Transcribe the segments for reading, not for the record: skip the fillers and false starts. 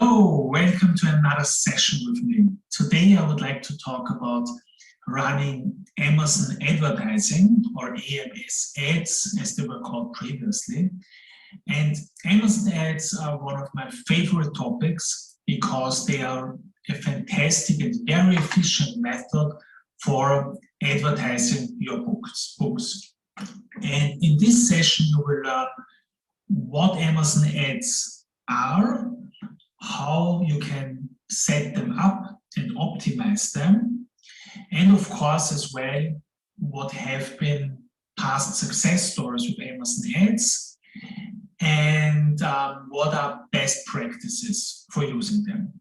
Hello, welcome to another session with me. Today I would like to talk about running Amazon advertising, or AMS ads as they were called previously. And Amazon ads are one of my favorite topics because they are a fantastic and very efficient method for advertising your books. And in this session you will learn what Amazon ads are, how you can set them up and optimize them, and of course as well what have been past success stories with Amazon ads and what are best practices for using them.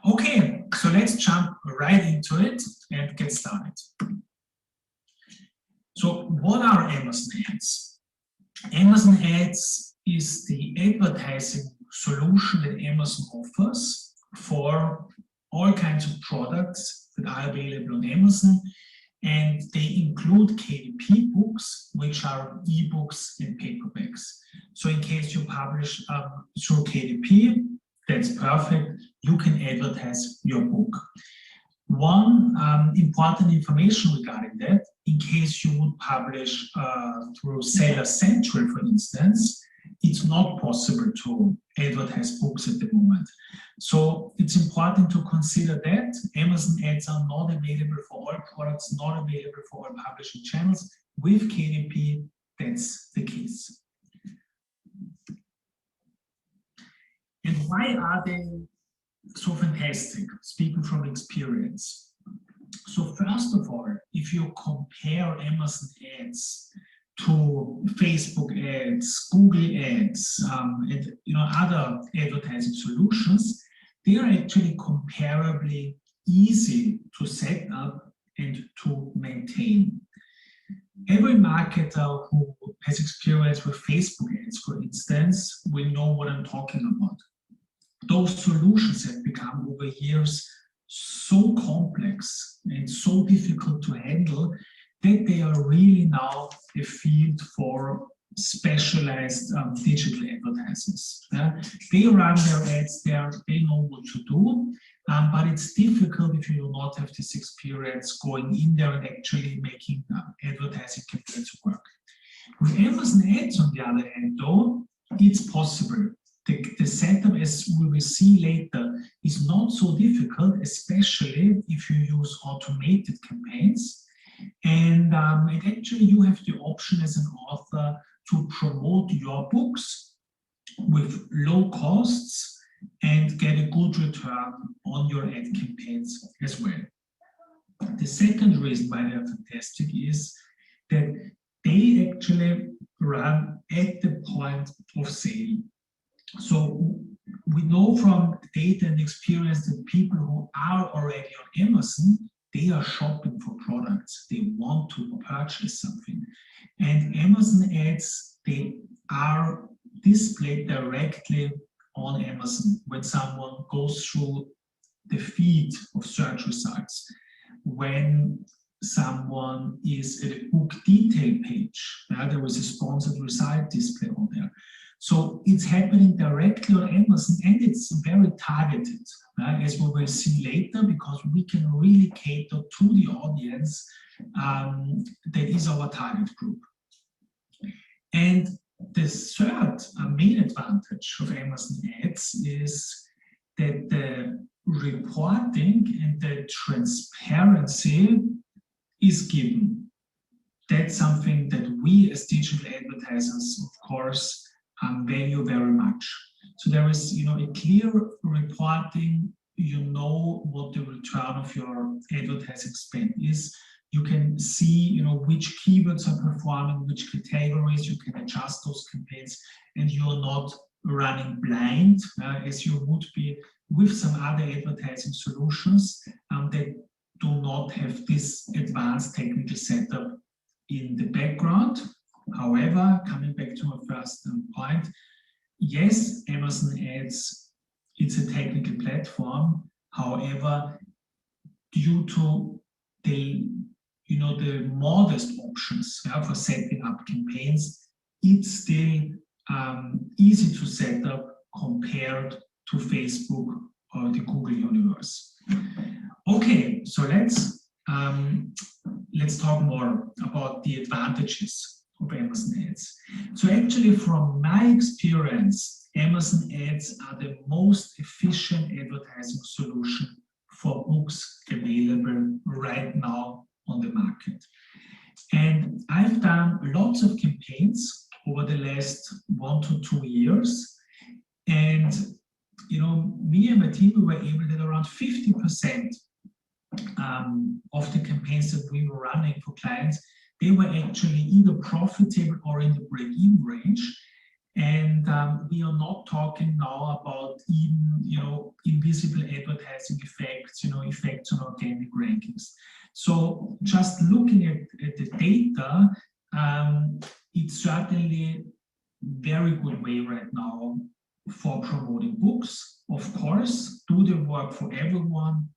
Okay, so let's jump right into it and get started. So what are Amazon ads? Amazon ads is the advertising solution that Amazon offers for all kinds of products that are available on Amazon, and they include KDP books, which are ebooks and paperbacks. So in case you publish through KDP, that's perfect, you can advertise your book. One important information regarding that, in case you would publish through Seller Central, for instance, it's not possible to advertise books at the moment. So it's important to consider that Amazon ads are not available for all products, not available for all publishing channels. With KDP, that's the case. And why are they so fantastic, speaking from experience? So first of all, if you compare Amazon ads to Facebook ads, Google ads, and other advertising solutions, they are actually comparably easy to set up and to maintain. Every marketer who has experience with Facebook ads, for instance, will know what I'm talking about. Those solutions have become over years so complex and so difficult to handle that they are really now a field for specialized digital advertisers. They run their ads there, they know what to do, but it's difficult if you do not have this experience going in there and actually making advertising campaigns work. With Amazon ads, on the other hand, though, it's possible. The setup, as we will see later, is not so difficult, especially if you use automated campaigns. And actually you have the option as an author to promote your books with low costs and get a good return on your ad campaigns as well. The second reason why they are fantastic is that they actually run at the point of sale. So we know from data and experience that people who are already on Amazon, they are shopping for products. They want to purchase something. And Amazon ads, they are displayed directly on Amazon when someone goes through the feed of search results. When someone is at a book detail page, there is a sponsored result display on there. So it's happening directly on Amazon, and it's very targeted, as we will see later, because we can really cater to the audience that is our target group. And the third main advantage of Amazon ads is that the reporting and the transparency is given. That's something that we as digital advertisers, of course, value very much. So there is, a clear reporting. You know what the return of your advertising spend is. You can see, which keywords are performing, which categories. You can adjust those campaigns, and you are not running blind as you would be with some other advertising solutions that do not have this advanced technical setup in the background. However, coming back to my first point, yes, Amazon ads, it's a technical platform. However, due to the modest options for setting up campaigns, it's still easy to set up compared to Facebook or the Google universe. Okay, so let's talk more about the advantages of Amazon Ads. So actually, from my experience, Amazon Ads are the most efficient advertising solution for books available right now on the market. And I've done lots of campaigns over the last 1 to 2 years. And, me and my team, we were able that around 50% of the campaigns that we were running for clients, they were actually either profitable or in the break-even range. And we are not talking now about even, invisible advertising effects, effects on organic rankings. So just looking at the data, it's certainly very good way right now for promoting books. Of course, do they work for everyone?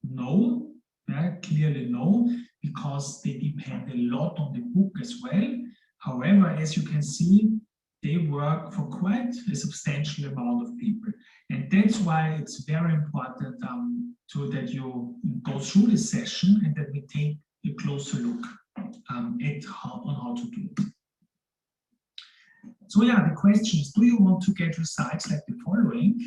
No, clearly no, because they depend a lot on the book as well. However, as you can see, they work for quite a substantial amount of people. And that's why it's very important that you go through this session and that we take a closer look on how to do it. So yeah, the question is, do you want to get results like the following?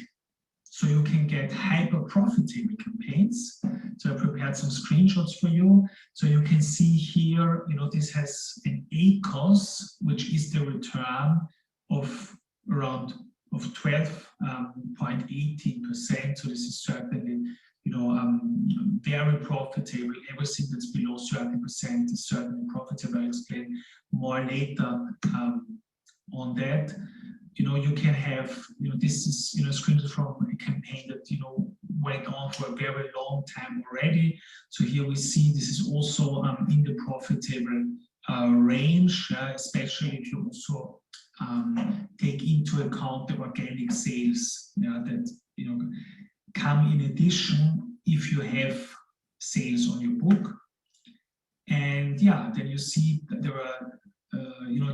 So you can get hyper profitable campaigns. So I prepared some screenshots for you. So you can see here, this has an ACOS, which is the return of around 12.18%. So this is certainly, very profitable. Everything that's below 30% is certainly profitable. I'll explain more later on that. You can have, this is, screenshots from a campaign that, went on for a very long time already. So here we see this is also in the profitable range, especially if you also take into account the organic sales that, come in addition if you have sales on your book. And yeah, then you see that there are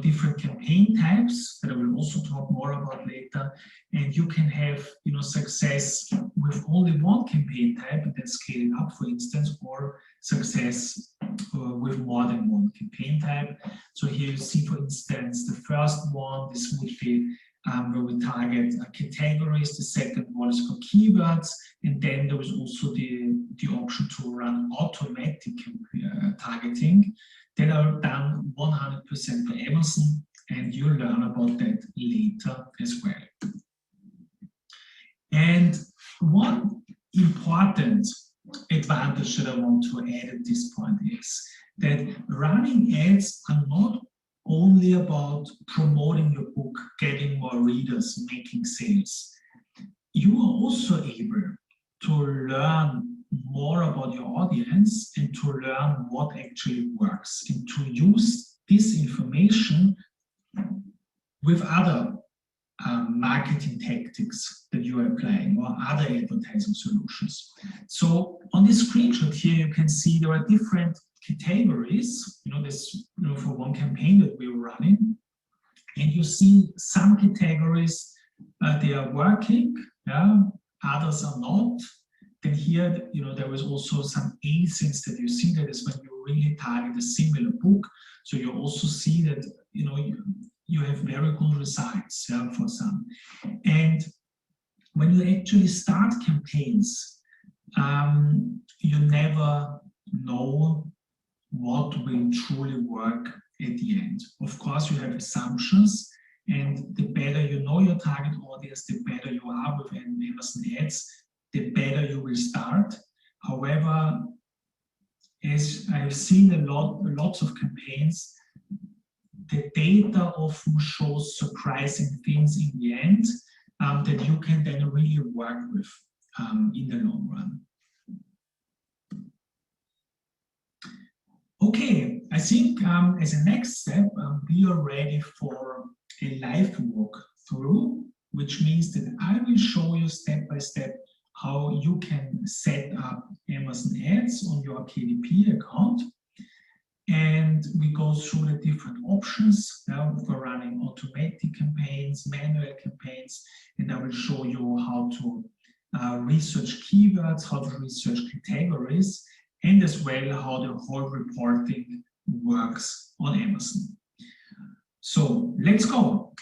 different campaign types that I will also talk more about later. And you can have, success with only one campaign type and then scale it up, for instance, or success with more than one campaign type. So here you see, for instance, the first one, this would be where we target categories. The second one is for keywords. And then there is also the option to run automatic targeting that are done 100% for Amazon, and you'll learn about that later as well. And one important advantage that I want to add at this point is that running ads are not only about promoting your book, getting more readers, making sales. You are also able to learn more about your audience and to learn what actually works and to use this information with other marketing tactics that you are applying or other advertising solutions. So on this screenshot here, you can see there are different categories, this, for one campaign that we were running, and you see some categories, they are working, others are not. Then here, there is also some ASINs that you see. That is when you really target a similar book. So you also see that, you have very good results for some. And when you actually start campaigns, you never know what will truly work at the end. Of course, you have assumptions, and the better you know your target audience, the better you are with Amazon Ads, the better you will start. However, as I've seen lots of campaigns, the data often shows surprising things in the end that you can then really work with in the long run. Okay, I think as a next step, we are ready for a live walkthrough, which means that I will show you step by step how you can set up Amazon Ads on your KDP account. And we go through the different options for running automatic campaigns, manual campaigns, and I will show you how to research keywords, how to research categories, and as well how the whole reporting works on Amazon. So let's go.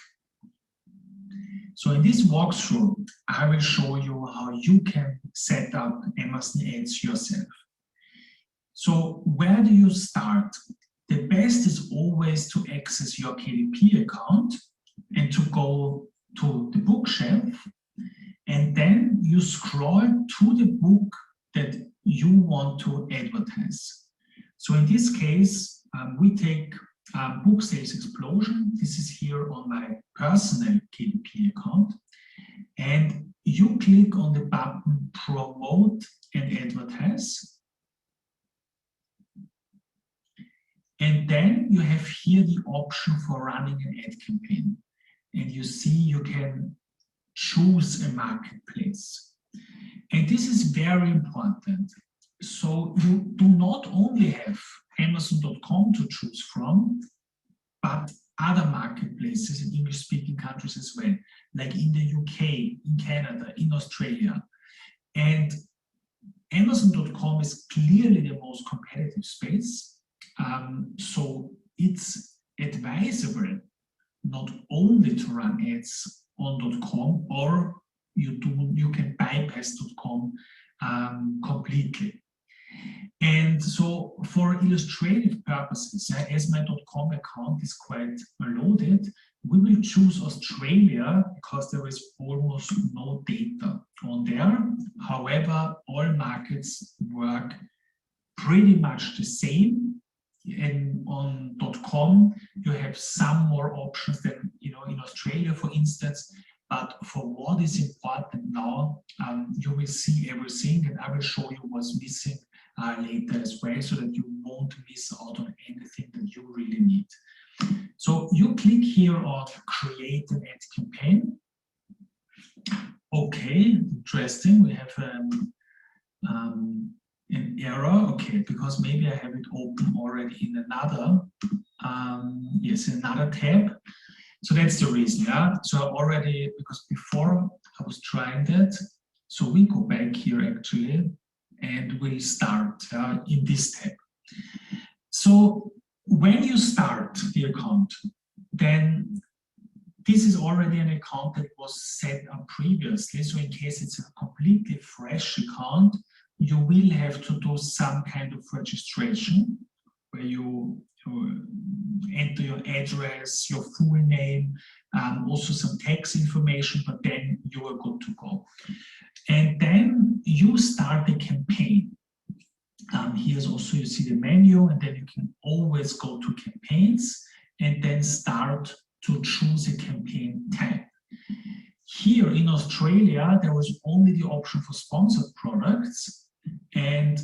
So in this walkthrough, I will show you how you can set up Amazon ads yourself. So where do you start? The best is always to access your KDP account and to go to the bookshelf, and then you scroll to the book that you want to advertise. So in this case, we take Book Sales Explosion. This is here on my personal KDP account. And you click on the button Promote and Advertise. And then you have here the option for running an ad campaign. And you see you can choose a marketplace. And this is very important. So you do not only have Amazon.com to choose from, but other marketplaces in English-speaking countries as well, like in the UK, in Canada, in Australia. And Amazon.com is clearly the most competitive space. So it's advisable not only to run ads on .com, or you can bypass .com completely. And so for illustrative purposes, as my .com account is quite loaded, we will choose Australia because there is almost no data on there. However, all markets work pretty much the same. And on .com, you have some more options than in Australia, for instance. But for what is important now, you will see everything, and I will show you what's missing later as well, so that you won't miss out on anything that you really need. So you click here on Create an Ad Campaign. Okay, interesting. We have an error. Okay, because maybe I have it open already in another, another tab. So that's the reason, yeah. So because before I was trying that. So we go back here actually, and we'll start in this tab. So when you start the account, then this is already an account that was set up previously. So in case it's a completely fresh account, you will have to do some kind of registration where you enter your address, your full name, also some tax information, but then you are good to go. And then you start the campaign. Here's also, you see the menu, and then you can always go to campaigns and then start to choose a campaign type. Here in Australia, there was only the option for sponsored products, and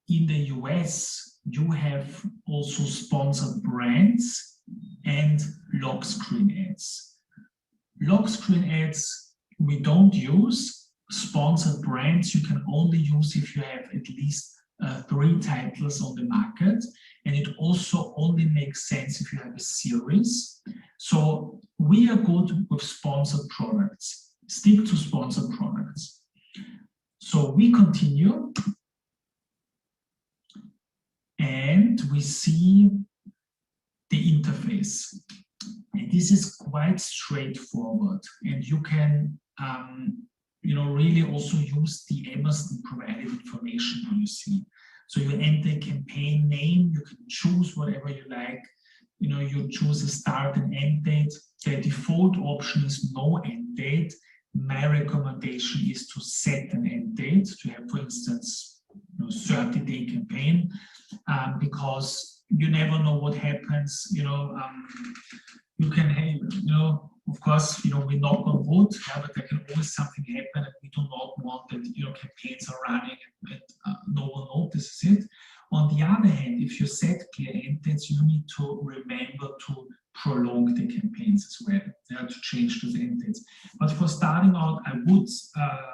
in the US, you have also sponsored brands and lock screen ads. Lock screen ads we don't use. Sponsored brands you can only use if you have at least 3 titles on the market, and it also only makes sense if you have a series. So we are good with sponsored products. Stick to sponsored products. So we continue, and we see the interface. And this is quite straightforward, and you can really also use the Amazon provided information you see. So you enter a campaign name, you can choose whatever you like. You choose a start and end date. The default option is no end date. My recommendation is to set an end date, to have, for instance, 30-day campaign, because you never know what happens. You can have, of course, we knock on wood, but there can always something happen, and we do not want that, campaigns are running and no one notices it. On the other hand, if you set clear end dates, you need to remember to prolong the campaigns as well, to change those end dates. But for starting out, I would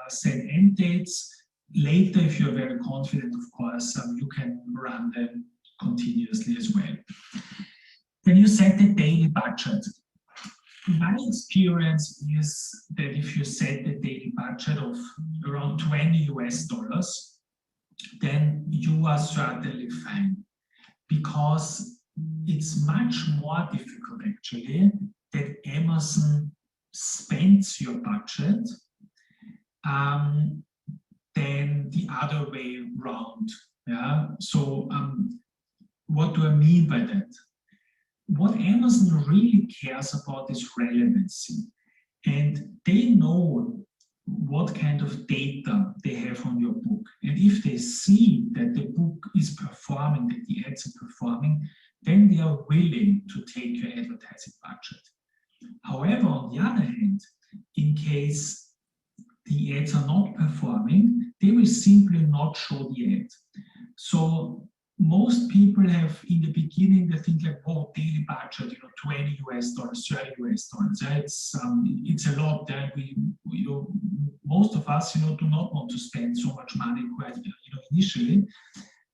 set end dates. Later, if you're very confident, of course, you can run them continuously as well. Then you set the daily budget. My experience is that if you set a daily budget of around $20, then you are certainly fine, because it's much more difficult actually that Amazon spends your budget than the other way around. Yeah. So what do I mean by that? What Amazon really cares about is relevancy, and they know what kind of data they have on your book. And if they see that the book is performing, that the ads are performing, then they are willing to take your advertising budget. However, on the other hand, in case the ads are not performing, they will simply not show the ad. So most people have, in the beginning, they think like, oh, daily budget, $20, $30. Yeah, it's a lot. Yeah? Most of us, do not want to spend so much money quite, initially.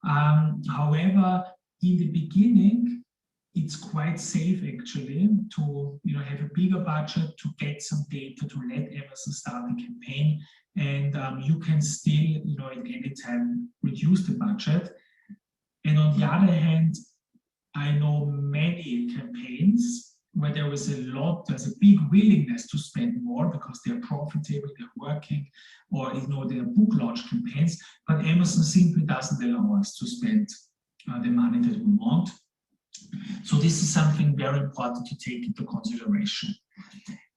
However, in the beginning, it's quite safe actually to, have a bigger budget, to get some data, to let Amazon start the campaign, and you can still, at any time reduce the budget. And on the other hand, I know many campaigns where there's a big willingness to spend more because they're profitable, they're working, or they're book launch campaigns, but Amazon simply doesn't allow us to spend the money that we want. So this is something very important to take into consideration.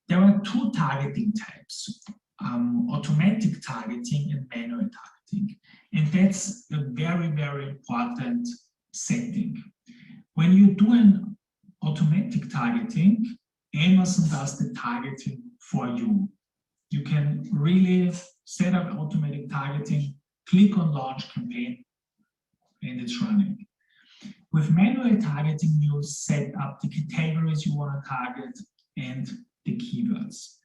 There are two targeting types, automatic targeting and manual targeting. And that's a very, very important setting. When you do an automatic targeting, Amazon does the targeting for you. You can really set up automatic targeting, click on launch campaign, and it's running. With manual targeting, you set up the categories you want to target and the keywords.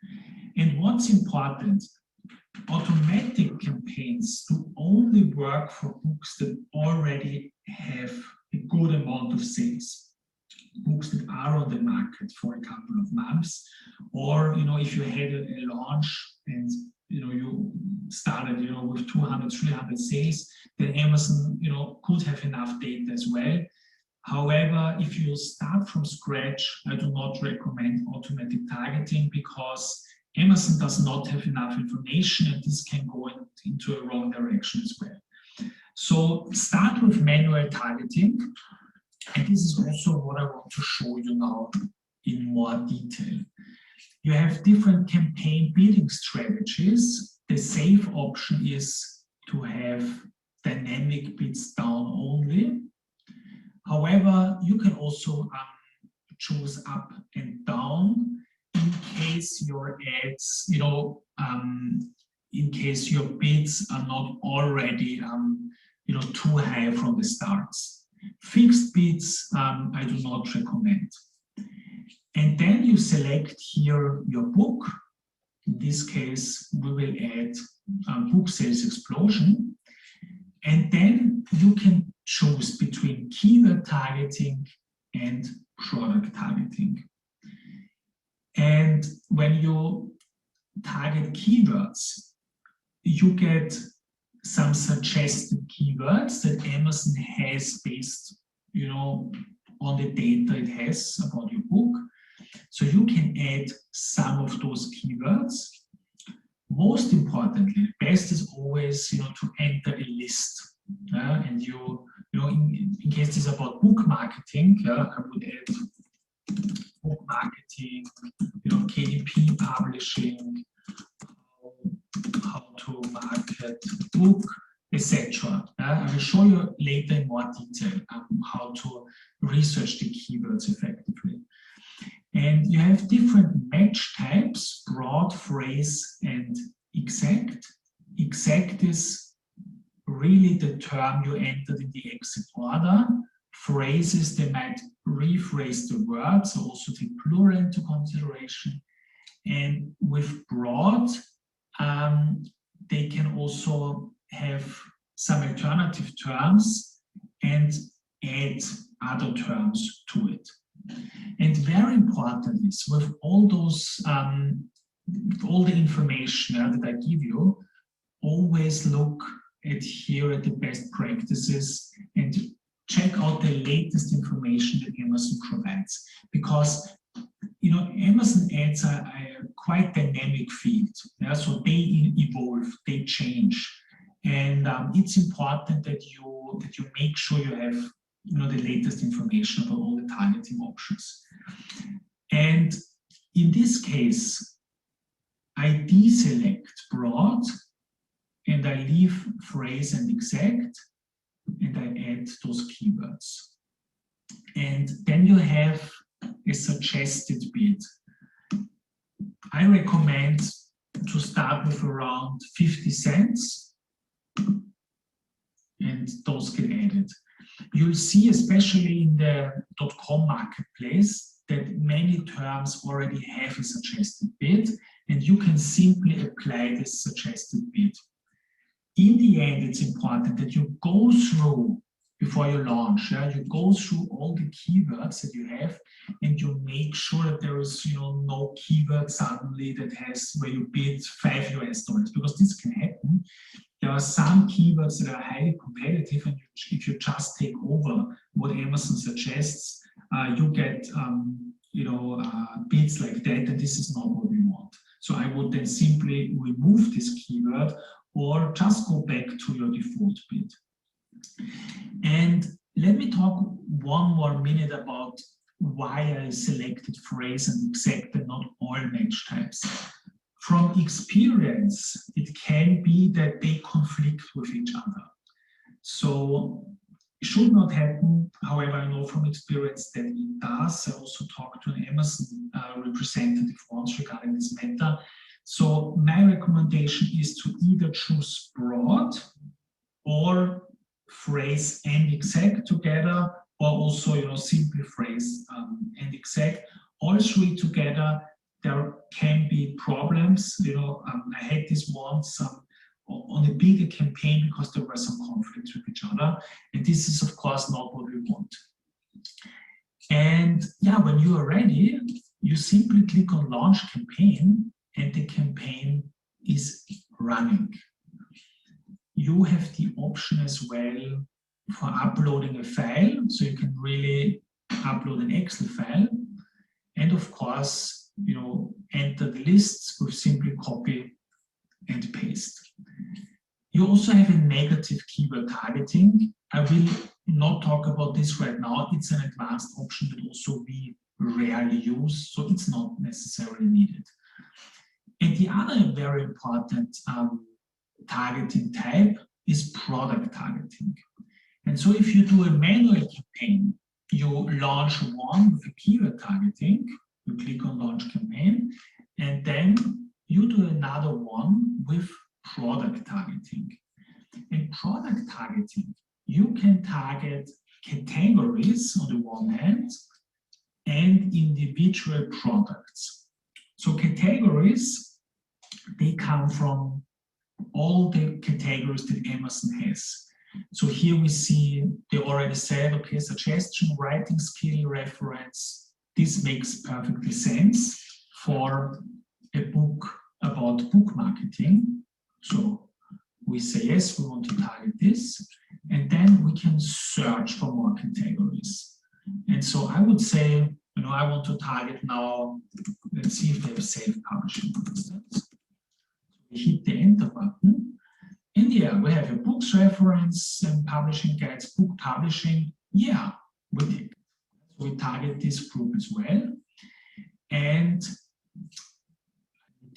And what's important, automatic campaigns do only work for books that already have a good amount of sales. Books that are on the market for a couple of months, or if you had a launch and you started with 200, 300 sales, then Amazon could have enough data as well. However, if you start from scratch, I do not recommend automatic targeting because Amazon does not have enough information, and this can go into a wrong direction as well. So start with manual targeting, and this is also what I want to show you now in more detail. You have different campaign building strategies. The safe option is to have dynamic bids down only. However, you can also choose up and down in case your ads, in case your bids are not already, too high from the starts. Fixed bids, I do not recommend. And then you select here your book. In this case, we will add book sales explosion. And then you can choose between keyword targeting and product targeting. And when you target keywords, you get some suggested keywords that Amazon has based, on the data it has about your book. So you can add some of those keywords. Most importantly, best is always, to enter a list. And in case this is about book marketing, I would add book marketing, KDP publishing, how to market book, etc. I will show you later in more detail how to research the keywords effectively. And you have different match types, broad, phrase, and exact. Exact is really the term you entered in the exit order. Phrases, they might rephrase the words, also take plural into consideration. And with broad, they can also have some alternative terms, and add other terms to it. And very important is with all those, all the information that I give you, always look here at the best practices and check out the latest information that Amazon provides, because Amazon ads are a quite dynamic field. Yeah? So they evolve, they change, and it's important that you make sure you have the latest information about all the targeting options. And in this case, I deselect broad and I leave phrase and exact, and I add those keywords. And then you have a suggested bid. I recommend to start with around 50 cents, and those get added. You'll see, especially in the .com marketplace, that many terms already have a suggested bid, and you can simply apply this suggested bid. In the end, it's important that you go through, before you launch, you go through all the keywords that you have, and you make sure that there is no keyword suddenly that has where you bid $5, because this can happen. There are some keywords that are highly competitive, and if you just take over what Amazon suggests, you get bids like that, and this is not what we want. So I would then simply remove this keyword or just go back to your default bid. And let me talk one more minute about why I selected phrase and exact and not all match types. From experience, it can be that they conflict with each other. So it should not happen. However, I know from experience that it does. I also talked to an Amazon representative once regarding this matter. So my recommendation is to either choose broad or phrase and exact together, or also simply phrase and exact. All three together, there can be problems. I had this once on a bigger campaign because there were some conflicts with each other, and this is of course not what we want. And yeah, when you are ready, you simply click on launch campaign, and the campaign is running. You have the option as well for uploading a file, so you can really upload an Excel file, and of course, enter the lists with simply copy and paste. You also have a negative keyword targeting. I will not talk about this right now. It's an advanced option that also we rarely use, so it's not necessarily needed. And the other very important targeting type is product targeting. And so if you do a manual campaign, you launch one with a keyword targeting, you click on launch campaign, and then you do another one with product targeting. In product targeting, you can target categories on the one hand and individual products. So categories, they come from all the categories that Amazon has. So here we see they already said, okay, suggestion, writing skill, reference. This makes perfectly sense for a book about book marketing. So we say, yes, we want to target this. And then we can search for more categories. And so I would say, I want to target now, let's see if they have self-publishing, for instance. We hit the enter button. And yeah, we have a books reference and publishing guides, book publishing. Yeah, we take it. So we target this group as well. And I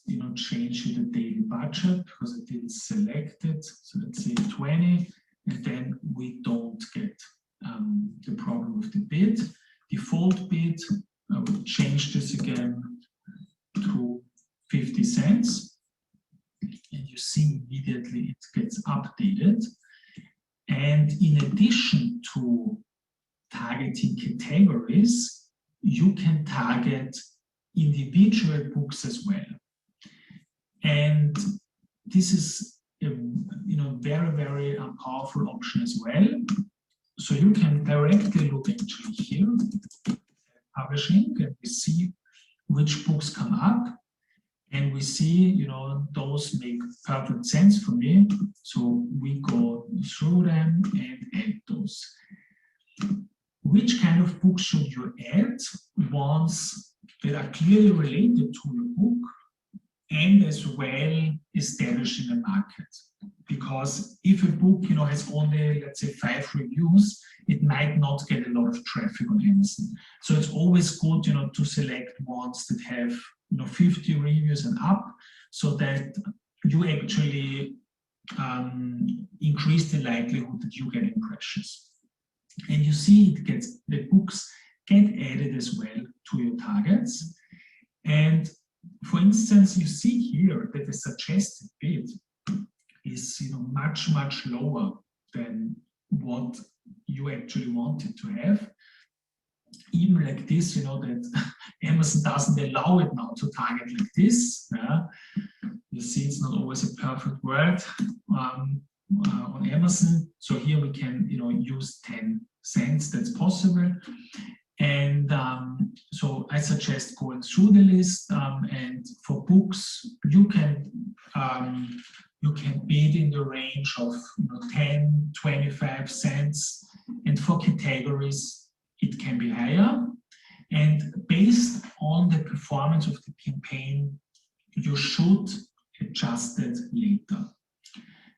need to change the daily budget because I didn't select it. So let's say 20, and then we don't get the problem with the bid. Default bid, I will change this again to 50 cents. And you see immediately it gets updated. And in addition to targeting categories, you can target individual books as well. And this is a very, very powerful option as well. so you can directly look actually here, publishing, and we see which books come up. And we see, those make perfect sense for me. So we go through them and add those. Which kind of books should you add? Ones that are clearly related to your book and as well established in the market. Because if a book, has only, let's say, 5 reviews, it might not get a lot of traffic on Amazon. So it's always good, to select ones that have 50 reviews and up, so that you actually increase the likelihood that you get impressions. And you see the books get added as well to your targets. And for instance, you see here that the suggested bid is much, much lower than what you actually wanted to have. Even like this, that Amazon doesn't allow it now to target like this. You see, it's not always a perfect word on Amazon. So here we can, use 10 cents. That's possible. And so I suggest going through the list. And for books, you can bid in the range of 10, 25 cents. And for categories, it can be higher. And based on the performance of the campaign, you should adjust it later.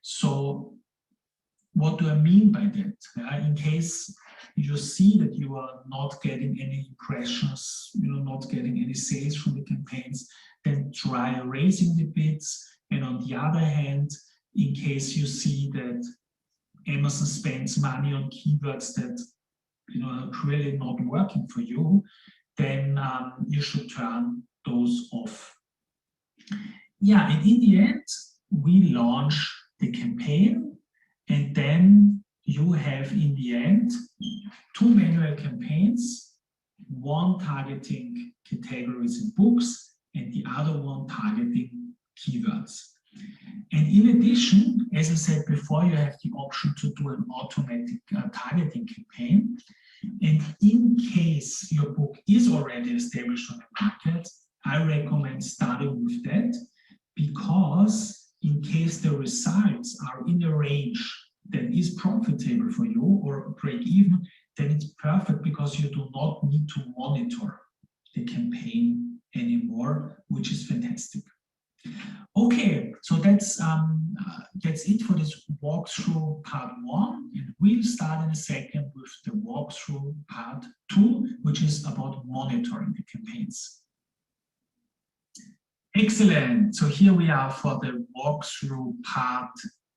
So what do I mean by that? In case you see that you are not getting any impressions, not getting any sales from the campaigns, then try raising the bids. And on the other hand, in case you see that Amazon spends money on keywords that are really not working for you, then you should turn those off. Yeah, and in the end, we launch the campaign, and then you have in the end 2 manual campaigns, one targeting categories and books, and the other one targeting keywords. And in addition, as I said before, you have the option to do an automatic targeting campaign. And in case your book is already established on the market, I recommend starting with that, because in case the results are in a range that is profitable for you or break even, then it's perfect, because you do not need to monitor the campaign anymore, which is fantastic. Okay, so that's it for this walkthrough part 1, and we'll start in a second with the walkthrough part 2, which is about monitoring the campaigns. Excellent. So here we are for the walkthrough part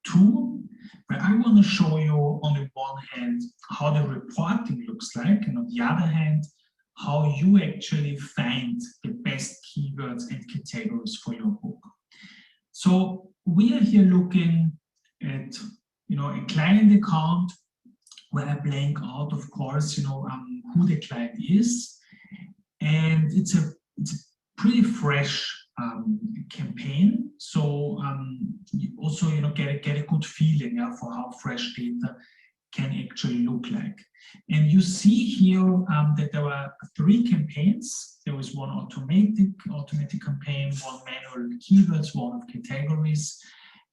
2, where I want to show you on the one hand how the reporting looks like, and on the other hand how you actually find the best keywords and categories for your book. So we are here looking at a client account where I blank out, of course, who the client is, and it's a pretty fresh campaign. So you also get a good feeling for how fresh data can actually look like. And you see here that there are 3 campaigns. There was one automatic campaign, one manual keywords, one of categories,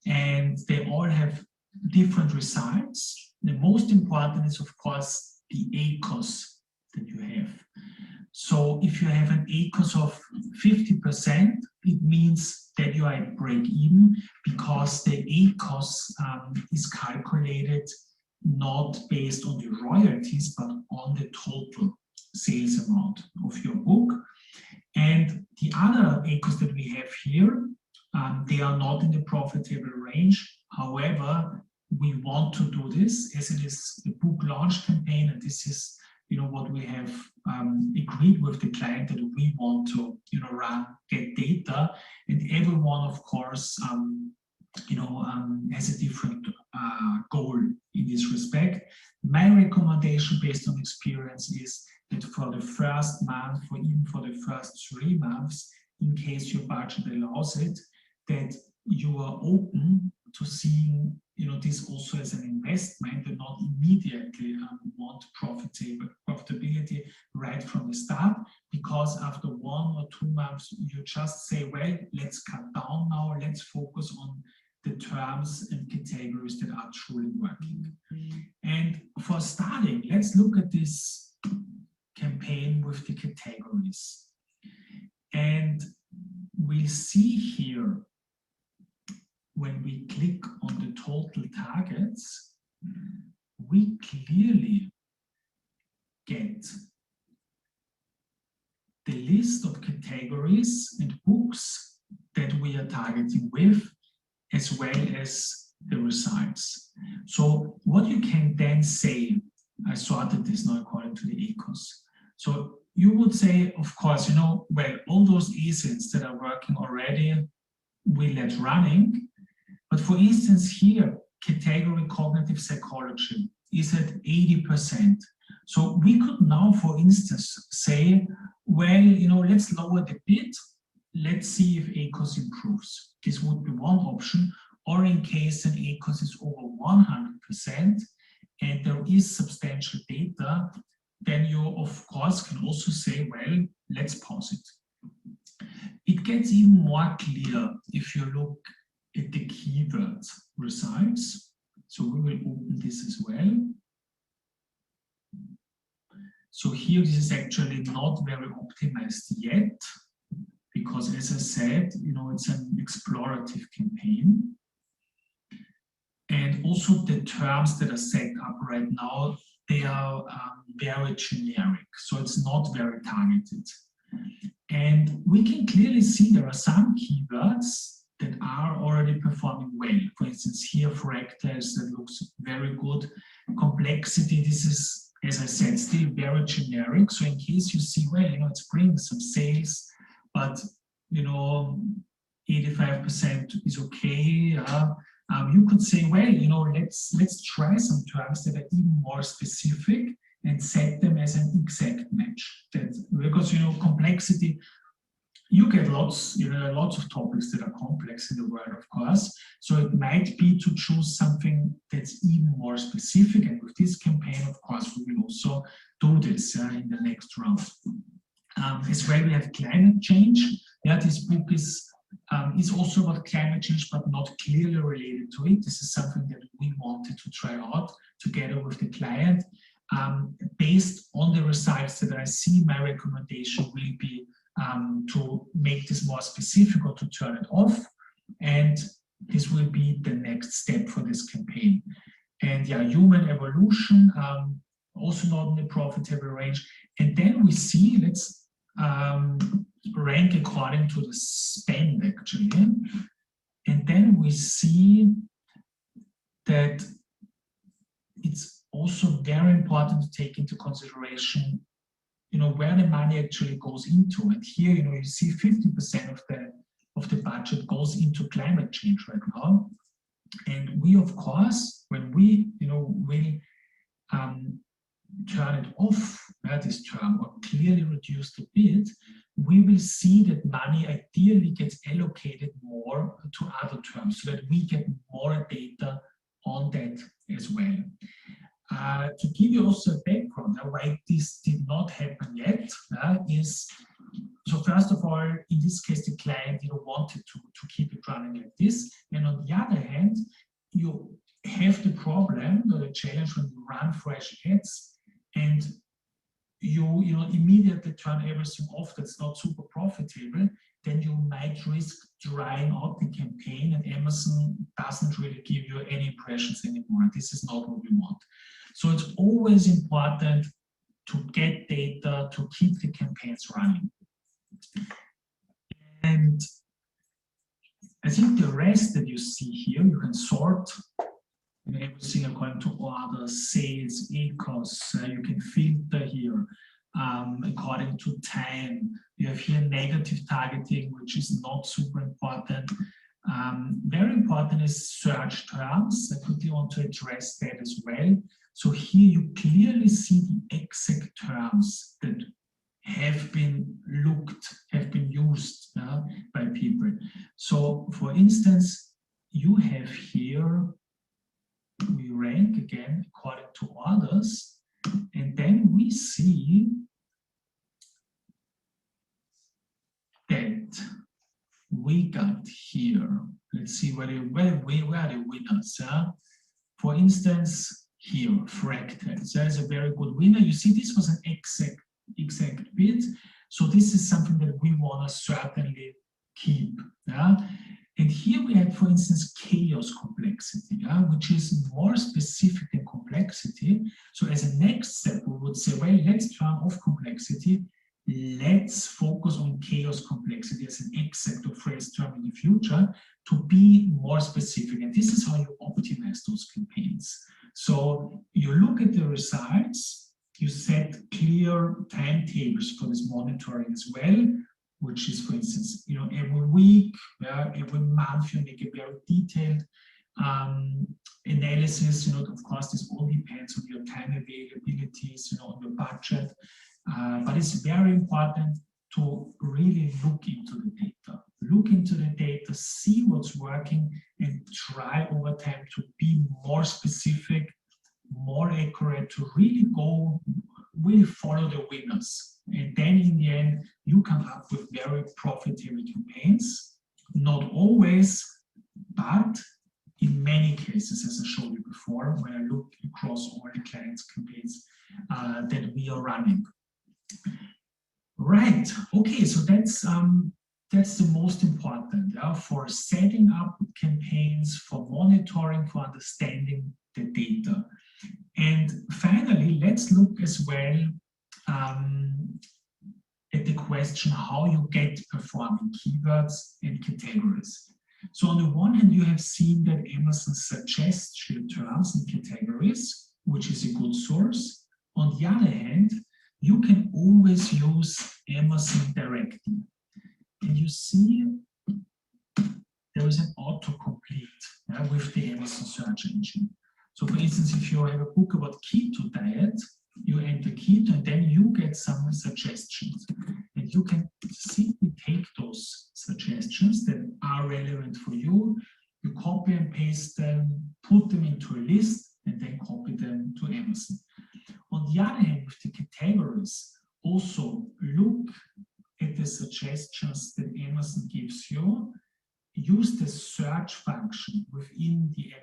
and they all have different results. The most important is, of course, the ACoS that you have. So if you have an ACoS of 50%, it means that you are at break even, because the ACoS is calculated not based on the royalties, but on the total sales amount of your book. And the other ACoS that we have here, they are not in the profitable range. However, we want to do this as it is the book launch campaign, and this is what we have agreed with the client, that we want to get data, and everyone, of course, has a different goal in this respect. My recommendation based on experience is that for the first month, or even for the first 3 months, in case your budget allows it, that you are open to seeing this also as an investment and not immediately want profitability right from the start, because after 1 or 2 months you just say, well, let's cut down now, let's focus on the terms and categories that are truly working. And for starting, let's look at this campaign with the categories. And we see here, when we click on the total targets, we clearly get the list of categories and books that we are targeting with, as well as the results. So what you can then say, I sorted this now according to the ACOS. So you would say, of course, well, all those ASINs that are working already, we let running. But for instance, here, category cognitive psychology is at 80%. So we could now, for instance, say, well, let's lower the bid. Let's see if ACOS improves. This would be one option. Or in case an ACOS is over 100% and there is substantial data, then you, of course, can also say, well, let's pause it. It gets even more clear if you look at the keyword results. So we will open this as well. So here, this is actually not very optimized yet, because as I said, it's an explorative campaign. And also the terms that are set up right now, they are very generic. So it's not very targeted. And we can clearly see there are some keywords that are already performing well. For instance, here, fractals, that looks very good. Complexity, this is, as I said, still very generic. So in case you see, well, it's bringing some sales, but 85% is okay. You could say, well, let's try some terms that are even more specific and set them as an exact match. Because complexity, you get lots of topics that are complex in the world, of course. So it might be to choose something that's even more specific. And with this campaign, of course, we will also do this in the next round. As well, we have climate change. Yeah, this book is also about climate change, but not clearly related to it. This is something that we wanted to try out together with the client. Based on the results that I see, my recommendation will be to make this more specific or to turn it off. And this will be the next step for this campaign. And yeah, human evolution, also not in the profitable range. And then we see, let's rank according to the spend, actually. And then we see that it's also very important to take into consideration where the money actually goes into. And here, you see 50% of the budget goes into climate change right now. And we, of course, when we, will turn it off, this term, or clearly reduce the bid, we will see that money ideally gets allocated more to other terms, so that we get more data on that as well. To give you also a background why this did not happen yet is, so first of all, in this case, the client wanted to keep it running like this. And on the other hand, you have the problem or the challenge when you run fresh ads and you immediately turn everything off that's not super profitable, then you might risk drying out the campaign and Amazon doesn't really give you any impressions anymore. This is not what we want. So it's always important to get data to keep the campaigns running. And I think the rest that you see here, you can sort everything according to orders, sales, ACOS. You can filter here according to time. You have here negative targeting, which is not super important. Very important is search terms. I quickly want to address that as well. So here you clearly see the exact terms that have been used by people. So for instance, you have here, we rank again according to orders, and then we see that we got here, let's see where are the winners. For instance, here, fractals. There's a very good winner. You see, this was an exact bid. So this is something that we want to certainly keep. Yeah? And here we have, for instance, chaos complexity, which is more specific than complexity. So as a next step, we would say, well, let's turn off complexity. Let's focus on chaos complexity as an exact or phrase term in the future to be more specific. And this is how you optimize those campaigns. So you look at the results, you set clear timetables for this monitoring as well, which is, for instance, every week, every month, you make a very detailed analysis. Of course, this all depends on your time availabilities, on your budget. But it's very important to really look into the data. Look into the data, see what's working, and try over time to be more specific, more accurate, to really follow the winners. And then in the end, you come up with very profitable campaigns. Not always, but in many cases, as I showed you before, when I look across all the clients' campaigns that we are running. Right, okay, so that's the most important for setting up campaigns, for monitoring, for understanding the data. And finally, let's look as well at the question how you get performing keywords and categories. So on the one hand, you have seen that Amazon suggests you terms and categories, which is a good source. On the other hand, you can always use Amazon directly. And you see there is an autocomplete with the Amazon search engine. So for instance, if you have a book about keto diet, you enter keto and then you get some suggestions. And you can simply take those suggestions that are relevant for you, you copy and paste them, put them into a list, and then copy them to Amazon. On the other hand, with the categories, also look at the suggestions that Amazon gives you. Use the search function within the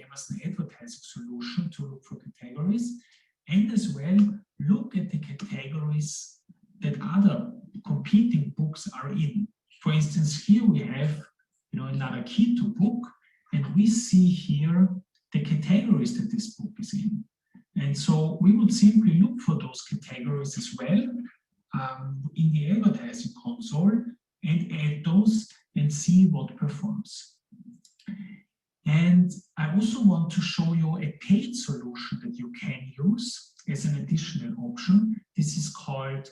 Amazon advertising solution to look for categories, and as well look at the categories that other competing books are in. For instance, here we have another keto book, and we see here the categories that this book is in. And so we would simply look for those categories as well in the advertising console and add those and see what performs. And I also want to show you a paid solution that you can use as an additional option. This is called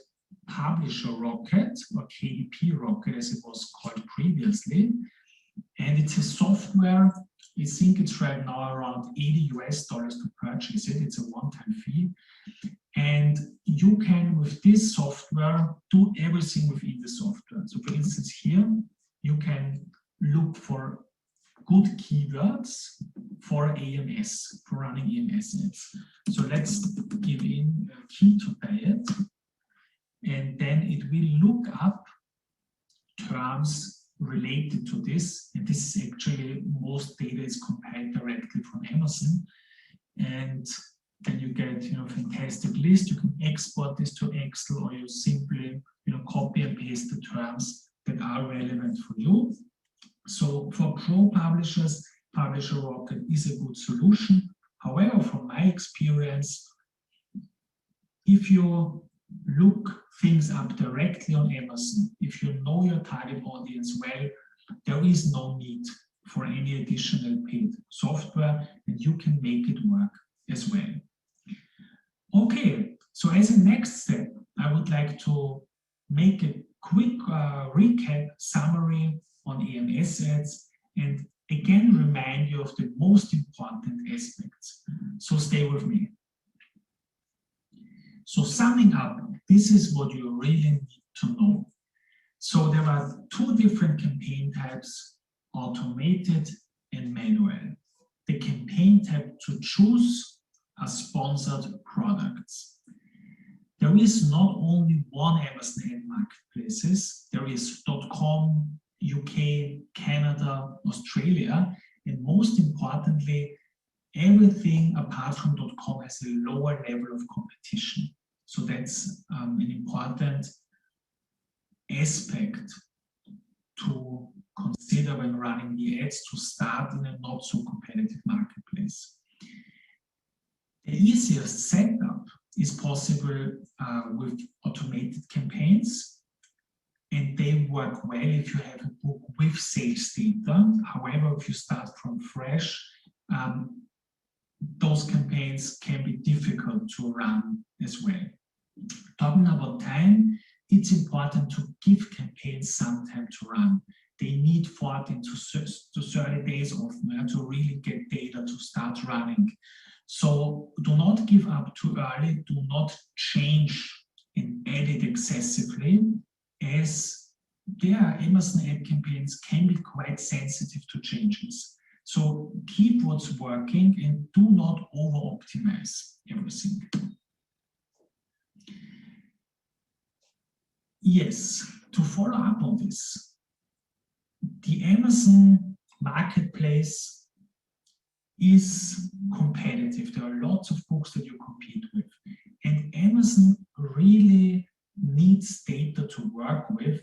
Publisher Rocket, or KDP Rocket as it was called previously. And it's a software. I think it's right now around $80 US to purchase it. It's a one-time fee. And you can, with this software, do everything within the software. So for instance, here, you can look for good keywords for AMS, for running AMS ads. So let's give in keto diet, and then it will look up terms related to this. And this is actually, most data is compiled directly from Amazon. And then you get, fantastic list. You can export this to Excel, or you simply, copy and paste the terms that are relevant for you. So for pro publishers, Publisher Rocket is a good solution. However, from my experience, if you look things up directly on Amazon, if you know your target audience well, there is no need for any additional paid software, and you can make it work as well. Okay, so as a next step, I would like to make a quick recap summary on AMS ads, and again remind you of the most important aspects. So stay with me. So summing up, this is what you really need to know. So there are two different campaign types: automated and manual. The campaign tab to choose are sponsored products. There is not only one Amazon ad marketplaces, there is .com, UK, Canada, Australia, and most importantly, everything apart from .com has a lower level of competition. So that's an important aspect to consider when running the ads, to start in a not so competitive marketplace. The easiest setup is possible with automated campaigns, and they work well if you have a book with sales data. However, if you start from fresh, those campaigns can be difficult to run as well. Talking about time, it's important to give campaigns some time to run. They need 14 to 30 days often to really get data to start running. So do not give up too early, do not change and edit excessively, as their Amazon ad campaigns can be quite sensitive to changes. So keep what's working and do not over-optimize everything. Yes, to follow up on this, the Amazon marketplace is competitive. There are lots of books that you compete with, and Amazon really needs data to work with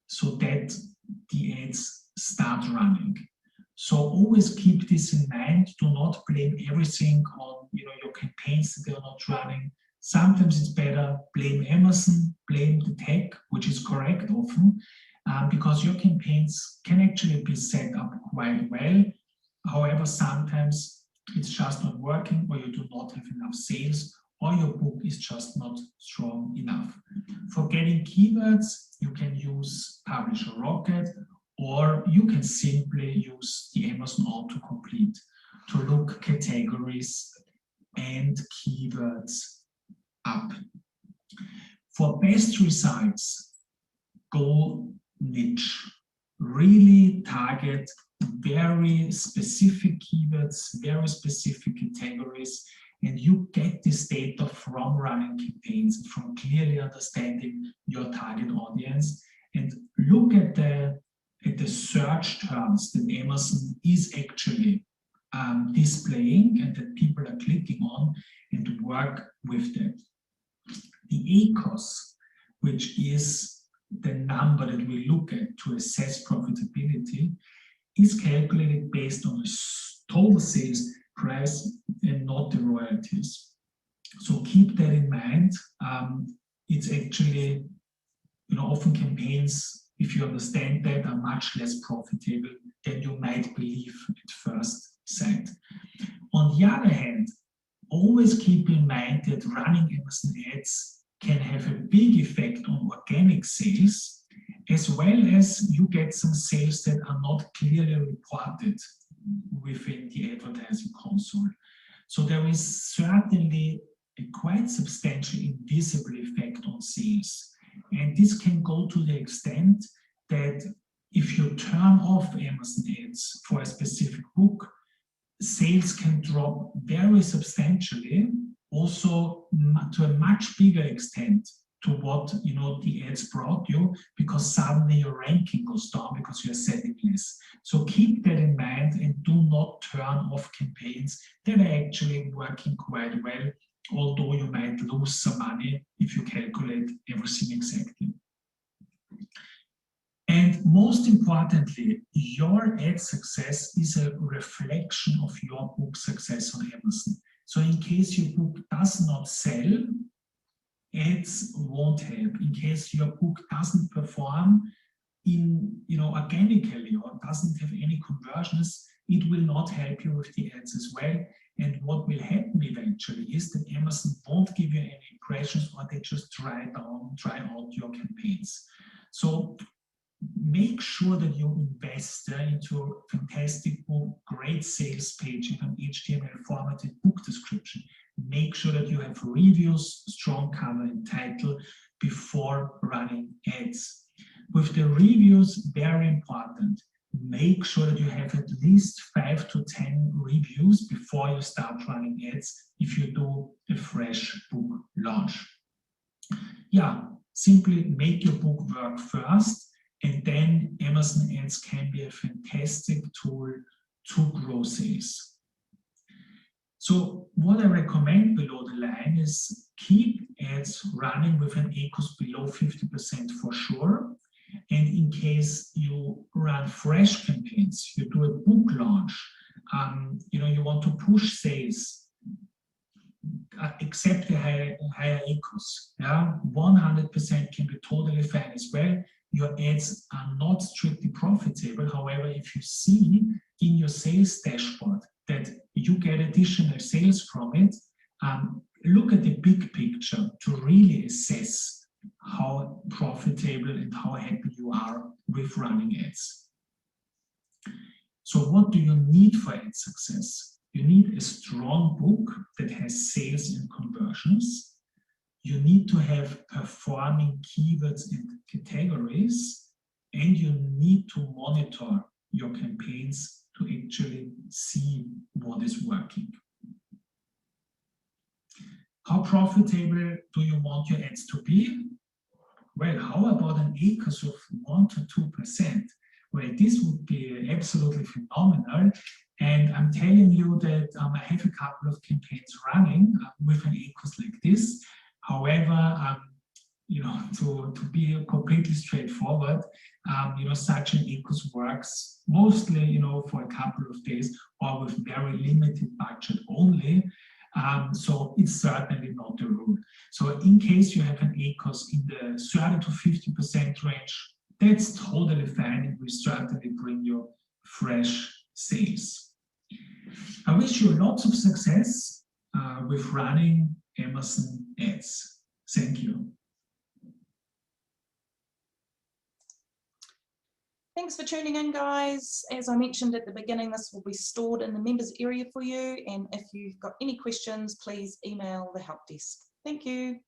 so that the ads start running. So always keep this in mind. Do not blame everything on your campaigns that they are not running. Sometimes it's better blame Amazon, blame the tech, which is correct often, because your campaigns can actually be set up quite well. However, sometimes it's just not working, or you do not have enough sales, or your book is just not strong enough. For getting keywords, you can use Publisher Rocket, or you can simply use the Amazon Autocomplete to look categories and keywords up. For best results, go niche. Really target very specific keywords, very specific categories, and you get this data from running campaigns, from clearly understanding your target audience, and look at the search terms that Amazon is actually displaying and that people are clicking on, and work with that. The ACOS, which is the number that we look at to assess profitability, is calculated based on the total sales price and not the royalties. So keep that in mind. It's actually, often campaigns, if you understand that, are much less profitable than you might believe at first sight. On the other hand, always keep in mind that running Amazon ads can have a big effect on organic sales, as well as you get some sales that are not clearly reported within the advertising console. So there is certainly a quite substantial invisible effect on sales. And this can go to the extent that if you turn off Amazon ads for a specific book, sales can drop very substantially, also to a much bigger extent to what the ads brought you, because suddenly your ranking goes down because you're selling less. So keep that in mind and do not turn off campaigns that are actually working quite well, although you might lose some money if you calculate everything exactly. And most importantly, your ad success is a reflection of your book success on Amazon. So in case your book does not sell, ads won't help. In case your book doesn't perform organically, or doesn't have any conversions, it will not help you with the ads as well. And what will happen eventually is that Amazon won't give you any impressions, or they just try out your campaigns. So make sure that you invest into a fantastic book, great sales page, in an HTML formatted book description. Make sure that you have reviews, strong cover and title before running ads. With the reviews, very important, make sure that you have at least 5 to 10 reviews before you start running ads if you do a fresh book launch. Yeah, simply make your book work first, and then Amazon ads can be a fantastic tool to grow sales. So what I recommend below the line is keep ads running with an ACoS below 50% for sure. And in case you run fresh campaigns, you do a book launch, you want to push sales, accept a higher ACoS. Yeah, 100% can be totally fine as well. Your ads are not strictly profitable. However, if you see in your sales dashboard that you get additional sales from it, look at the big picture to really assess how profitable and how happy you are with running ads. So what do you need for ad success? You need a strong book that has sales and conversions. You need to have performing keywords and categories, and you need to monitor your campaigns to actually see what is working. How profitable do you want your ads to be? Well, how about an ACoS of 1 to 2%? Well, this would be absolutely phenomenal. And I'm telling you that I have a couple of campaigns running with an ACoS like this. However, to be completely straightforward, such an ACoS works mostly, for a couple of days or with very limited budget only. So it's certainly not the rule. So in case you have an ACoS in the 30 to 50% range, that's totally fine. It will certainly bring you fresh sales. I wish you lots of success with running Amazon ads. Thank you. Thanks for tuning in, guys. As I mentioned at the beginning, this will be stored in the members area for you. And if you've got any questions, please email the help desk. Thank you.